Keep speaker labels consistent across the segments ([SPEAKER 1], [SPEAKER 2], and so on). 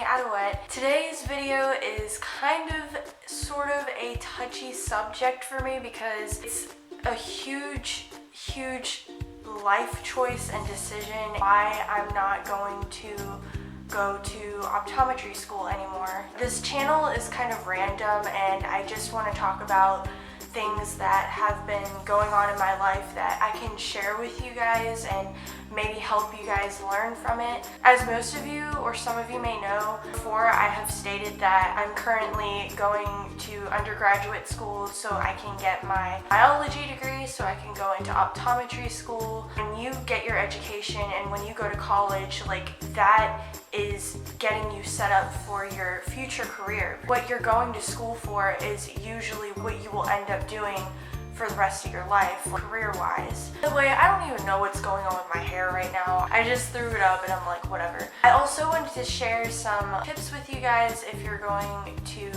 [SPEAKER 1] Adoette. Today's video is kind of, sort of a touchy subject for me because it's a huge life choice and decision why I'm not going to go to optometry school anymore. This channel is kind of random and I just want to talk about things that have been going on in my life that I can share with you guys and maybe help you guys learn from it. As most of you or some of you may know, before I have stated that I'm currently going to undergraduate school so I can get my biology degree, so I can go into optometry school. When you get your education and when you go to college, like that is getting you set up for your future career. What you're going to school for is usually what you will end up doing for the rest of your life, career-wise. By the way, I don't even know what's going on with my hair right now. I just threw it up and I'm like, whatever. I also wanted to share some tips with you guys if you're going to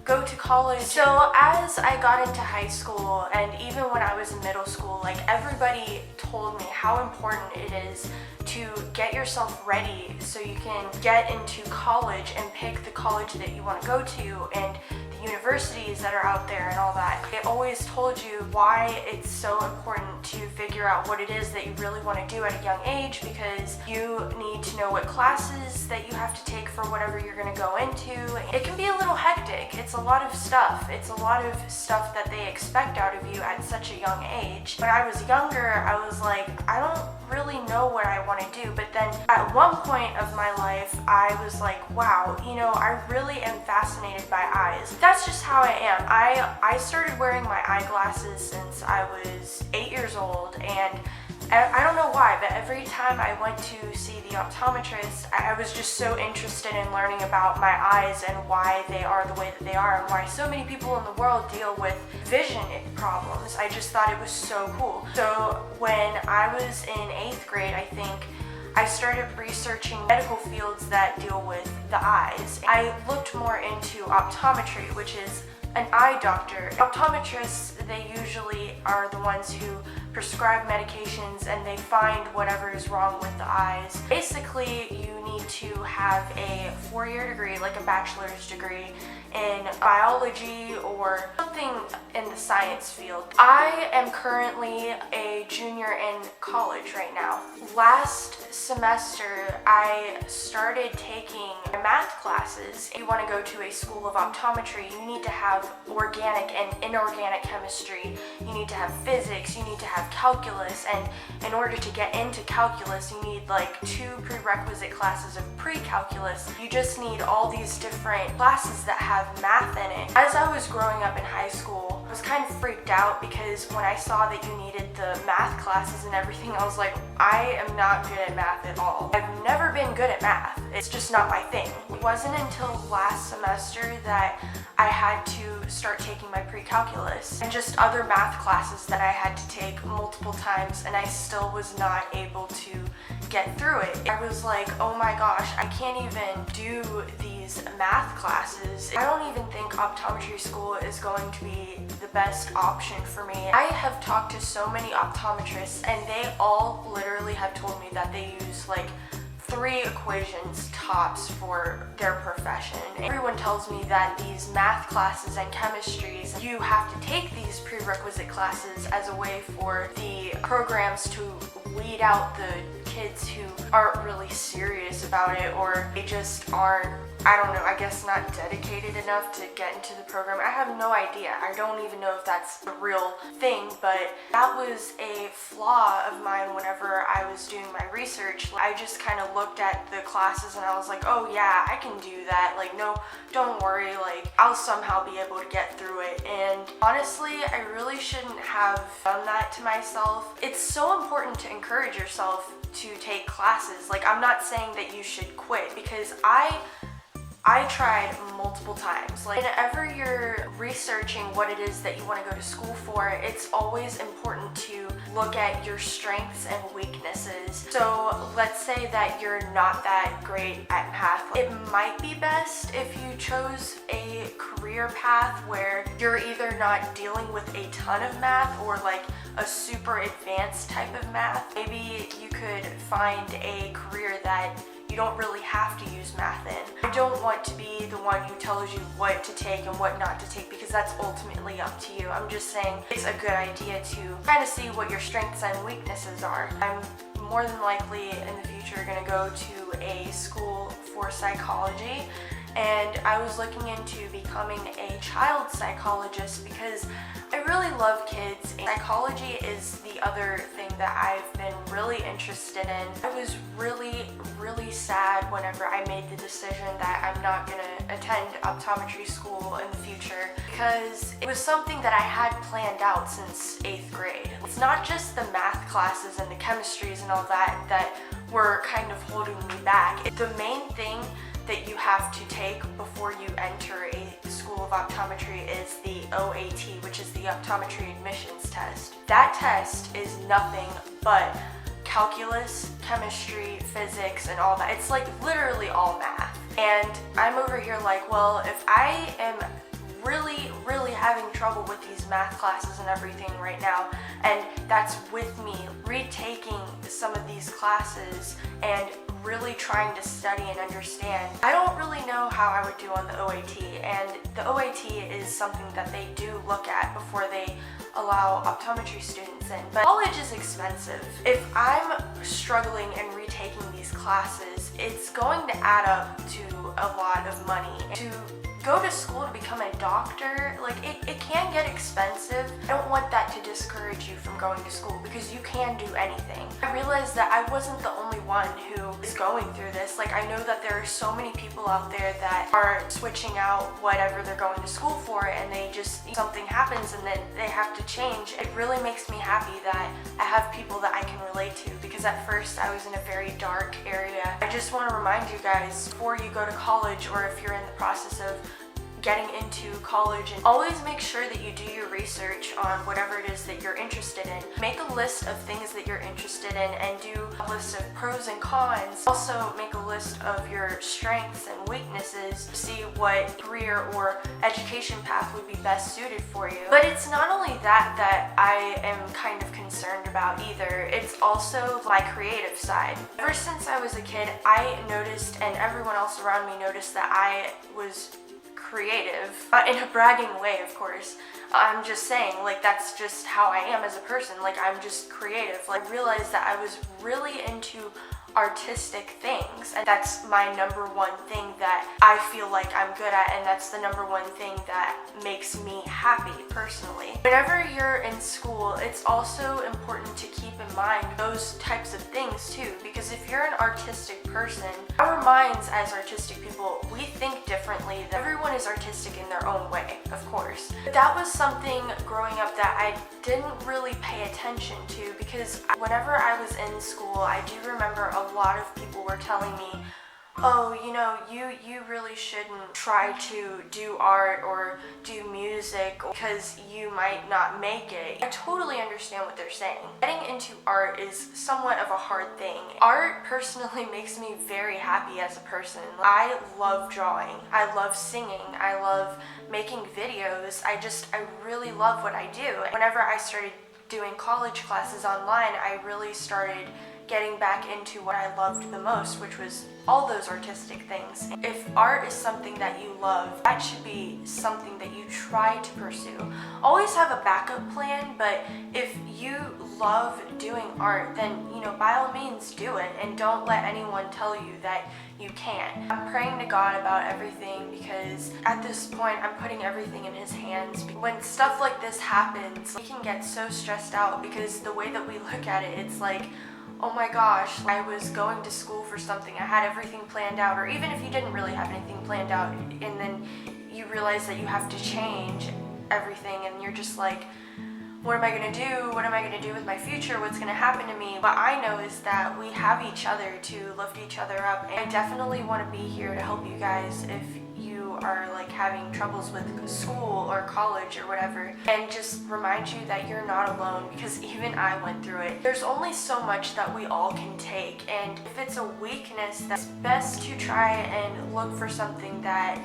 [SPEAKER 1] go to college. So as I got into high school and even when I was in middle school, like everybody told me how important it is to get yourself ready so you can get into college and pick the college that you want to go to and the universities that are out there and all that. They always told you why it's so important to figure out what it is that you really want to do at a young age, because you need to know what classes that you have to take for whatever you're going to go into. It can be a little hectic. It's a lot of stuff. It's a lot of stuff that they expect out of you at such a young age. When I was younger, I was like, I don't really know what I want to do. But then at one point of my life, I was like, wow, you know, I really am fascinated by eyes. That's just how I am. I started wearing my eyeglasses since I was 8 years old, and I don't know why, but every time I went to see the optometrist, I was just so interested in learning about my eyes and why they are the way that they are and why so many people in the world deal with vision problems. I just thought it was so cool. So when I was in 8th grade, I think, I started researching medical fields that deal with the eyes. I looked more into optometry, which is an eye doctor. Optometrists, they usually are the ones who prescribe medications and they find whatever is wrong with the eyes. Basically, you need to have a 4-year degree, like a bachelor's degree in biology or something in the science field. I am currently a junior in college right now. Last semester, I started taking math classes. If you want to go to a school of optometry, you need to have organic and inorganic chemistry. You need to have physics, you need to have calculus, and in order to get into calculus, you need like 2 prerequisite classes of pre-calculus. You just need all these different classes that have math in it. As I was growing up in high school, I was kind of freaked out because when I saw that you needed the math classes and everything, I was like, I am not good at math at all. I've never been good at math. It's just not my thing. It wasn't until last semester that I had to start taking my pre-calculus and just other math classes that I had to take multiple times, and I still was not able to get through it. I was like, oh my gosh, I can't even do these math classes. I don't even think optometry school is going to be the best option for me. I have talked to so many optometrists and they all literally have told me that they use like 3 equations tops for their profession. Everyone tells me that these math classes and chemistries, you have to take these prerequisite classes as a way for the programs to weed out the kids who aren't really serious about it, or they just aren't, I don't know, I guess not dedicated enough to get into the program. I have no idea. I don't even know if that's a real thing, but that was a flaw of mine whenever I was doing my research. I just kind of looked at the classes and I was like, oh yeah, I can do that. Like, no, don't worry, like, I'll somehow be able to get through it. And honestly, I really shouldn't have done that to myself. It's so important to encourage yourself to take classes. Like, I'm not saying that you should quit, because I tried multiple times. Like, whenever you're researching what it is that you want to go to school for, it's always important to look at your strengths and weaknesses. So let's say that you're not that great at math. It might be best if you chose a career path where you're either not dealing with a ton of math or like a super advanced type of math. Maybe you could find a career that you don't really have to use math in. I don't want to be the one who tells you what to take and what not to take, because that's ultimately up to you. I'm just saying it's a good idea to kind of see what your strengths and weaknesses are. I'm more than likely in the future going to go to a school for psychology, and I was looking into becoming a child psychologist because I really love kids. Psychology is the other thing that I've been really interested in. I was really sad whenever I made the decision that I'm not going to attend optometry school in the future, because it was something that I had planned out since 8th grade. It's not just the math classes and the chemistries and all that that were kind of holding me back. The main thing that you have to take before you enter a school of optometry is the OAT, which is the optometry admissions test. That test is nothing but calculus, chemistry, physics, and all that. It's like literally all math. And I'm over here like, well, if I am really having trouble with these math classes and everything right now, and that's with me retaking some of these classes and really trying to study and understand, I don't really know how I would do on the OAT. And the OAT is something that they do look at before they allow optometry students in. But college is expensive. If I'm struggling and retaking these classes, it's going to add up to a lot of money. To go to school to become a doctor, like it can get expensive. I don't want that to discourage you from going to school, because you can do anything. I realized that I wasn't the only one who is going through this. Like, I know that there are so many people out there that are switching out whatever they're going to school for, and they just, something happens and then they have to change. It really makes me happy that I have people that I can relate to, because at first I was in a very dark area. I just want to remind you guys, before you go to college, or if you're in the process of getting into college, and always make sure that you do your research on whatever it is that you're interested in. Make a list of things that you're interested in and do a list of pros and cons. Also make a list of your strengths and weaknesses to see what career or education path would be best suited for you. But it's not only that I am kind of concerned about either. It's also my creative side. Ever since I was a kid, I noticed, and everyone else around me noticed, that I was creative, in a bragging way, of course. I'm just saying, like, that's just how I am as a person. Like, I'm just creative. Like, I realized that I was really into artistic things, and that's my number one thing that I feel like I'm good at, and that's the number one thing that makes me happy personally. Whenever you're in school, it's also important to keep in mind those types of things too, because if you're an artistic person, our minds as artistic people, we think differently. Everyone is artistic in their own way, of course. But that was something growing up that I didn't really pay attention to, because whenever I was in school, I do remember a lot of people were telling me, oh, you know, you really shouldn't try to do art or do music because you might not make it. I totally understand what they're saying. Getting into art is somewhat of a hard thing. Art personally makes me very happy as a person. I love drawing. I love singing. I love making videos. I really love what I do. Whenever I started doing college classes online, I really started getting back into what I loved the most, which was all those artistic things. If art is something that you love, that should be something that you try to pursue. Always have a backup plan, but if you love doing art, then, you know, by all means do it, and don't let anyone tell you that you can't. I'm praying to God about everything, because at this point I'm putting everything in His hands. When stuff like this happens, we can get so stressed out, because the way that we look at it, it's like, oh my gosh, I was going to school for something, I had everything planned out, or even if you didn't really have anything planned out, and then you realize that you have to change everything, and you're just like, what am I going to do? What am I going to do with my future? What's going to happen to me? What I know is that we have each other to lift each other up, and I definitely want to be here to help you guys if you are like having troubles with school or college or whatever, and just remind you that you're not alone, because even I went through it. There's only so much that we all can take, and if it's a weakness, that's best to try and look for something that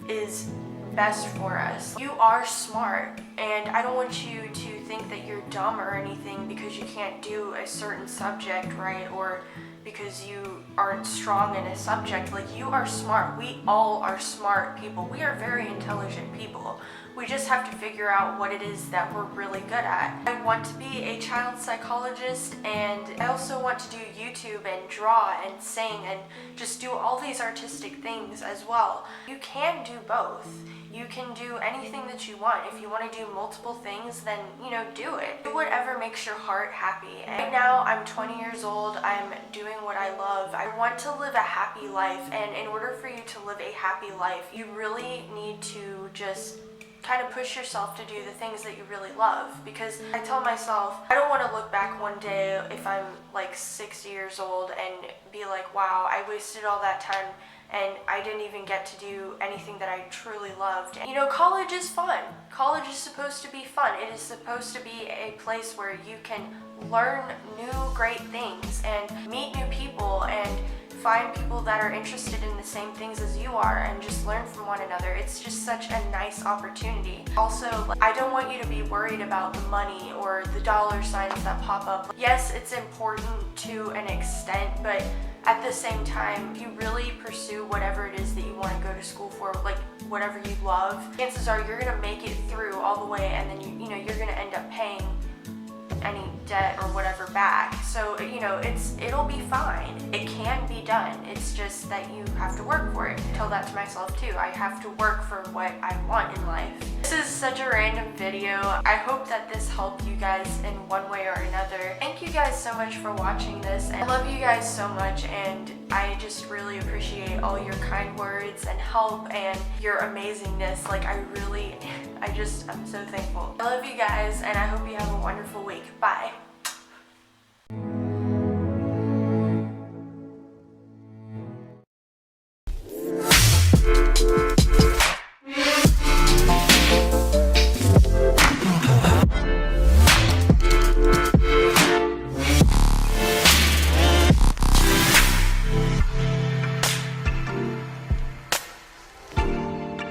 [SPEAKER 1] is best for us. You are smart, and I don't want you to think that you're dumb or anything because you can't do a certain subject right, or because you aren't strong in a subject. Like, you are smart. We all are smart people. We are very intelligent people. We just have to figure out what it is that we're really good at. I want to be a child psychologist, and I also want to do YouTube and draw and sing and just do all these artistic things as well. You can do both. You can do anything that you want. If you want to do multiple things, then, you know, do it. Do whatever makes your heart happy. And right now, I'm 20 years old. I'm doing what I love. I want to live a happy life, and in order for you to live a happy life, you really need to just kind of push yourself to do the things that you really love. Because I tell myself, I don't want to look back one day if I'm like 60 years old and be like, wow, I wasted all that time and I didn't even get to do anything that I truly loved. You know, college is fun. College is supposed to be fun. It is supposed to be a place where you can learn new great things and meet new people and find people that are interested in the same things as you are and just learn from one another. It's just such a nice opportunity. Also, I don't want you to be worried about the money or the dollar signs that pop up. Yes, it's important to an extent, but at the same time, if you really pursue whatever it is that you want to go to school for, like whatever you love, chances are you're gonna make it through all the way, and then you know you're gonna end up paying any debt or whatever back. So, you know, it'll be fine. It can be done. It's just that you have to work for it. I tell that to myself too. I have to work for what I want in life. This is such a random video. I hope that this helped you guys in one way or another. Thank you guys so much for watching this. I love you guys so much, and I just really appreciate all your kind words and help and your amazingness. Like, I'm so thankful. I love you guys, and I hope you have a wonderful week. Bye.